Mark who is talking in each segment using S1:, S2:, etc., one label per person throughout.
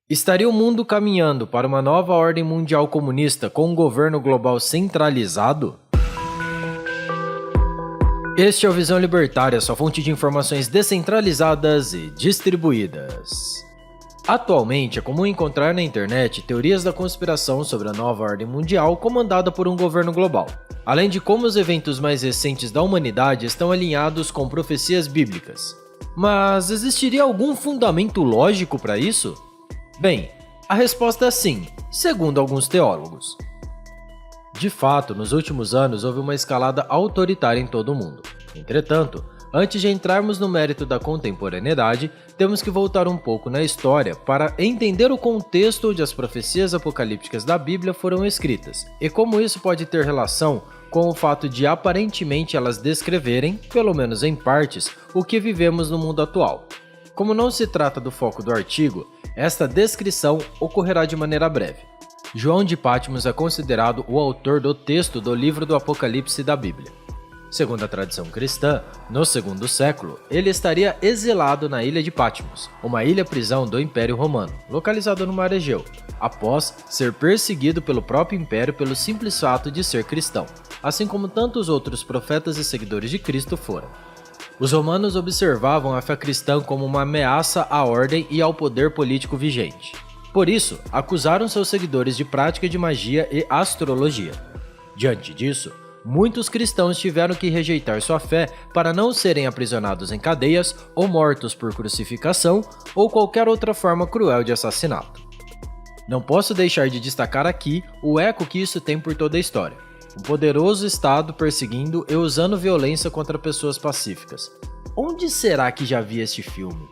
S1: Estaria o mundo caminhando para uma nova ordem mundial comunista com um governo global centralizado? Este é o Visão Libertária, sua fonte de informações descentralizadas e distribuídas. Atualmente, é comum encontrar na internet teorias da conspiração sobre a nova ordem mundial comandada por um governo global, além de como os eventos mais recentes da humanidade estão alinhados com profecias bíblicas. Mas existiria algum fundamento lógico para isso? Bem, a resposta é sim, segundo alguns teólogos. De fato, nos últimos anos houve uma escalada autoritária em todo o mundo. Entretanto, antes de entrarmos no mérito da contemporaneidade, temos que voltar um pouco na história para entender o contexto onde as profecias apocalípticas da Bíblia foram escritas, e como isso pode ter relação com o fato de aparentemente elas descreverem, pelo menos em partes, o que vivemos no mundo atual. Como não se trata do foco do artigo, esta descrição ocorrerá de maneira breve. João de Pátmos é considerado o autor do texto do livro do Apocalipse da Bíblia. Segundo a tradição cristã, no segundo século, ele estaria exilado na ilha de Pátmos, uma ilha-prisão do Império Romano, localizada no Mar Egeu, após ser perseguido pelo próprio Império pelo simples fato de ser cristão, assim como tantos outros profetas e seguidores de Cristo foram. Os romanos observavam a fé cristã como uma ameaça à ordem e ao poder político vigente. Por isso, acusaram seus seguidores de prática de magia e astrologia. Diante disso, muitos cristãos tiveram que rejeitar sua fé para não serem aprisionados em cadeias ou mortos por crucificação ou qualquer outra forma cruel de assassinato. Não posso deixar de destacar aqui o eco que isso tem por toda a história. Um poderoso Estado perseguindo e usando violência contra pessoas pacíficas. Onde será que já vi este filme?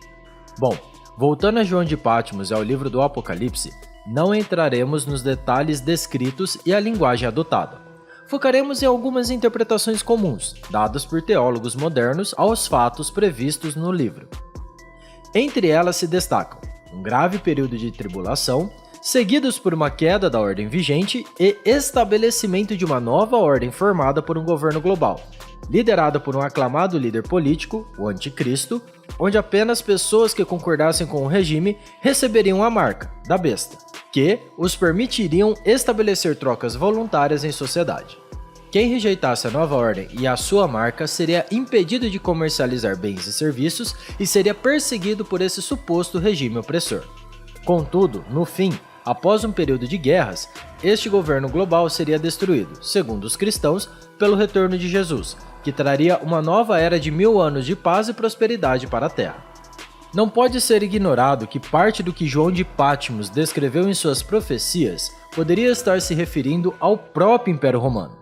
S1: Bom, voltando a João de Pátmos e ao livro do Apocalipse, não entraremos nos detalhes descritos e a linguagem adotada. Focaremos em algumas interpretações comuns, dadas por teólogos modernos aos fatos previstos no livro. Entre elas se destacam um grave período de tribulação, seguidos por uma queda da ordem vigente e estabelecimento de uma nova ordem formada por um governo global, liderada por um aclamado líder político, o Anticristo, onde apenas pessoas que concordassem com o regime receberiam a marca da besta, que os permitiriam estabelecer trocas voluntárias em sociedade. Quem rejeitasse a nova ordem e a sua marca seria impedido de comercializar bens e serviços e seria perseguido por esse suposto regime opressor. Contudo, no fim, após um período de guerras, este governo global seria destruído, segundo os cristãos, pelo retorno de Jesus, que traria uma nova era de 1000 anos de paz e prosperidade para a Terra. Não pode ser ignorado que parte do que João de Pátmos descreveu em suas profecias poderia estar se referindo ao próprio Império Romano,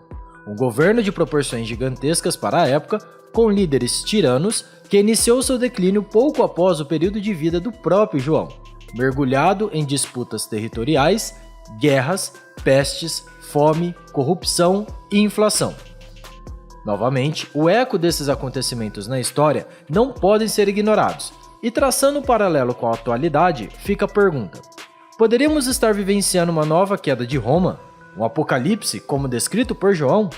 S1: um governo de proporções gigantescas para a época, com líderes tiranos, que iniciou seu declínio pouco após o período de vida do próprio João, mergulhado em disputas territoriais, guerras, pestes, fome, corrupção e inflação. Novamente, o eco desses acontecimentos na história não podem ser ignorados, e traçando um paralelo com a atualidade, fica a pergunta: poderíamos estar vivenciando uma nova queda de Roma? Um apocalipse, como descrito por João?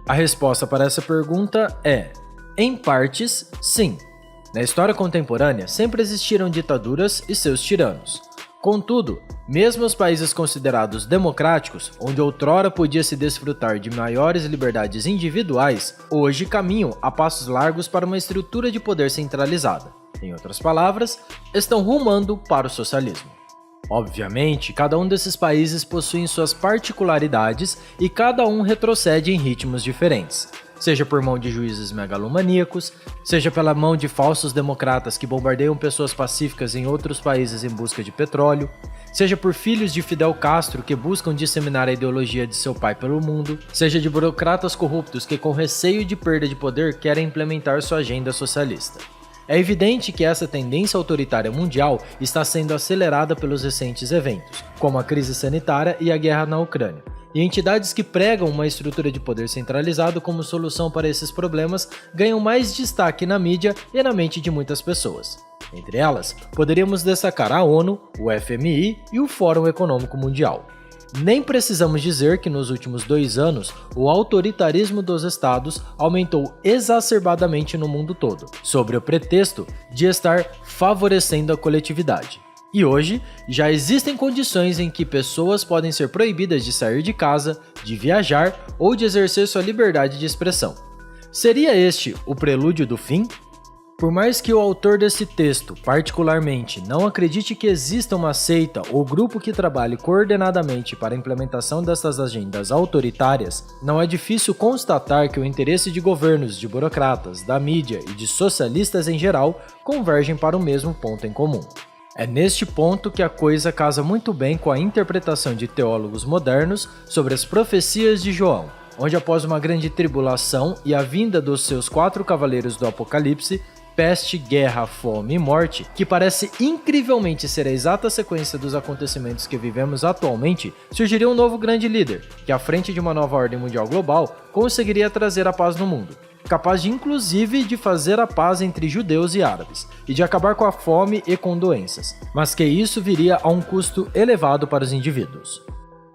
S1: A resposta para essa pergunta é, em partes, sim. Na história contemporânea, sempre existiram ditaduras e seus tiranos. Contudo, mesmo os países considerados democráticos, onde outrora podia se desfrutar de maiores liberdades individuais, hoje caminham a passos largos para uma estrutura de poder centralizada. Em outras palavras, estão rumando para o socialismo. Obviamente, cada um desses países possui suas particularidades e cada um retrocede em ritmos diferentes. Seja por mão de juízes megalomaníacos, seja pela mão de falsos democratas que bombardeiam pessoas pacíficas em outros países em busca de petróleo, seja por filhos de Fidel Castro que buscam disseminar a ideologia de seu pai pelo mundo, seja de burocratas corruptos que com receio de perda de poder querem implementar sua agenda socialista. É evidente que essa tendência autoritária mundial está sendo acelerada pelos recentes eventos, como a crise sanitária e a guerra na Ucrânia, e entidades que pregam uma estrutura de poder centralizado como solução para esses problemas ganham mais destaque na mídia e na mente de muitas pessoas. Entre elas, poderíamos destacar a ONU, o FMI e o Fórum Econômico Mundial. Nem precisamos dizer que nos últimos 2 anos, o autoritarismo dos estados aumentou exacerbadamente no mundo todo, sob o pretexto de estar favorecendo a coletividade. E hoje, já existem condições em que pessoas podem ser proibidas de sair de casa, de viajar ou de exercer sua liberdade de expressão. Seria este o prelúdio do fim? Por mais que o autor desse texto, particularmente, não acredite que exista uma seita ou grupo que trabalhe coordenadamente para a implementação dessas agendas autoritárias, não é difícil constatar que o interesse de governos, de burocratas, da mídia e de socialistas em geral convergem para o mesmo ponto em comum. É neste ponto que a coisa casa muito bem com a interpretação de teólogos modernos sobre as profecias de João, onde após uma grande tribulação e a vinda dos seus 4 cavaleiros do Apocalipse, peste, guerra, fome e morte, que parece incrivelmente ser a exata sequência dos acontecimentos que vivemos atualmente, surgiria um novo grande líder, que à frente de uma nova ordem mundial global, conseguiria trazer a paz no mundo, capaz de inclusive de fazer a paz entre judeus e árabes, e de acabar com a fome e com doenças, mas que isso viria a um custo elevado para os indivíduos.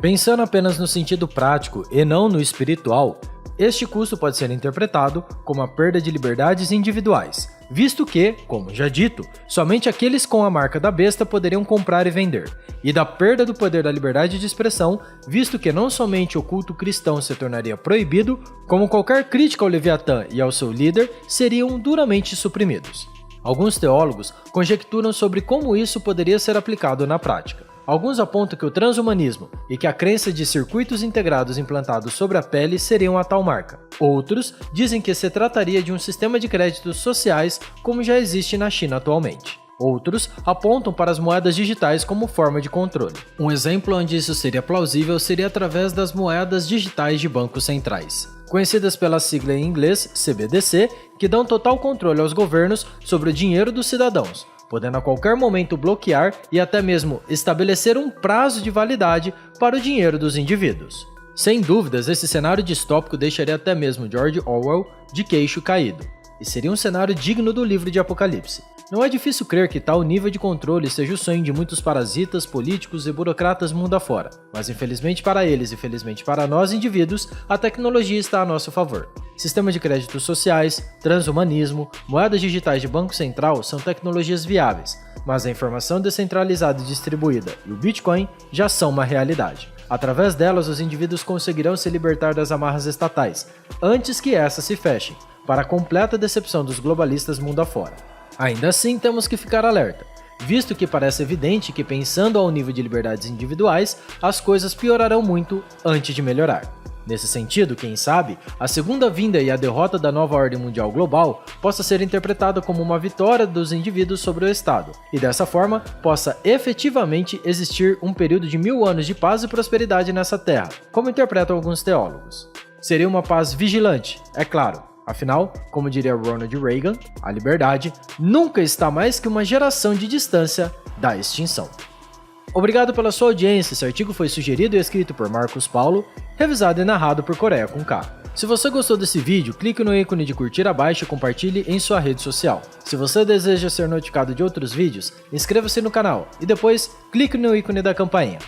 S1: Pensando apenas no sentido prático e não no espiritual, este custo pode ser interpretado como a perda de liberdades individuais, visto que, como já dito, somente aqueles com a marca da besta poderiam comprar e vender, e da perda do poder da liberdade de expressão, visto que não somente o culto cristão se tornaria proibido, como qualquer crítica ao Leviatã e ao seu líder seriam duramente suprimidos. Alguns teólogos conjecturam sobre como isso poderia ser aplicado na prática. Alguns apontam que o transhumanismo e que a crença de circuitos integrados implantados sobre a pele seriam a tal marca. Outros dizem que se trataria de um sistema de créditos sociais como já existe na China atualmente. Outros apontam para as moedas digitais como forma de controle. Um exemplo onde isso seria plausível seria através das moedas digitais de bancos centrais, conhecidas pela sigla em inglês CBDC, que dão total controle aos governos sobre o dinheiro dos cidadãos, podendo a qualquer momento bloquear e até mesmo estabelecer um prazo de validade para o dinheiro dos indivíduos. Sem dúvidas, esse cenário distópico deixaria até mesmo George Orwell de queixo caído, e seria um cenário digno do livro de Apocalipse. Não é difícil crer que tal nível de controle seja o sonho de muitos parasitas, políticos e burocratas mundo afora, mas infelizmente para eles e felizmente para nós indivíduos, a tecnologia está a nosso favor. Sistema de créditos sociais, transhumanismo, moedas digitais de banco central são tecnologias viáveis, mas a informação descentralizada e distribuída e o Bitcoin já são uma realidade. Através delas, os indivíduos conseguirão se libertar das amarras estatais, antes que essas se fechem, para a completa decepção dos globalistas mundo afora. Ainda assim, temos que ficar alerta, visto que parece evidente que, pensando ao nível de liberdades individuais, as coisas piorarão muito antes de melhorar. Nesse sentido, quem sabe, a segunda vinda e a derrota da nova ordem mundial global possa ser interpretada como uma vitória dos indivíduos sobre o Estado, e dessa forma possa efetivamente existir um período de 1000 anos de paz e prosperidade nessa terra, como interpretam alguns teólogos. Seria uma paz vigilante, é claro. Afinal, como diria Ronald Reagan, a liberdade nunca está mais que uma geração de distância da extinção. Obrigado pela sua audiência. Esse artigo foi sugerido e escrito por Marcos Paulo, revisado e narrado por Coreia com K. Se você gostou desse vídeo, clique no ícone de curtir abaixo e compartilhe em sua rede social. Se você deseja ser notificado de outros vídeos, inscreva-se no canal e depois clique no ícone da campainha.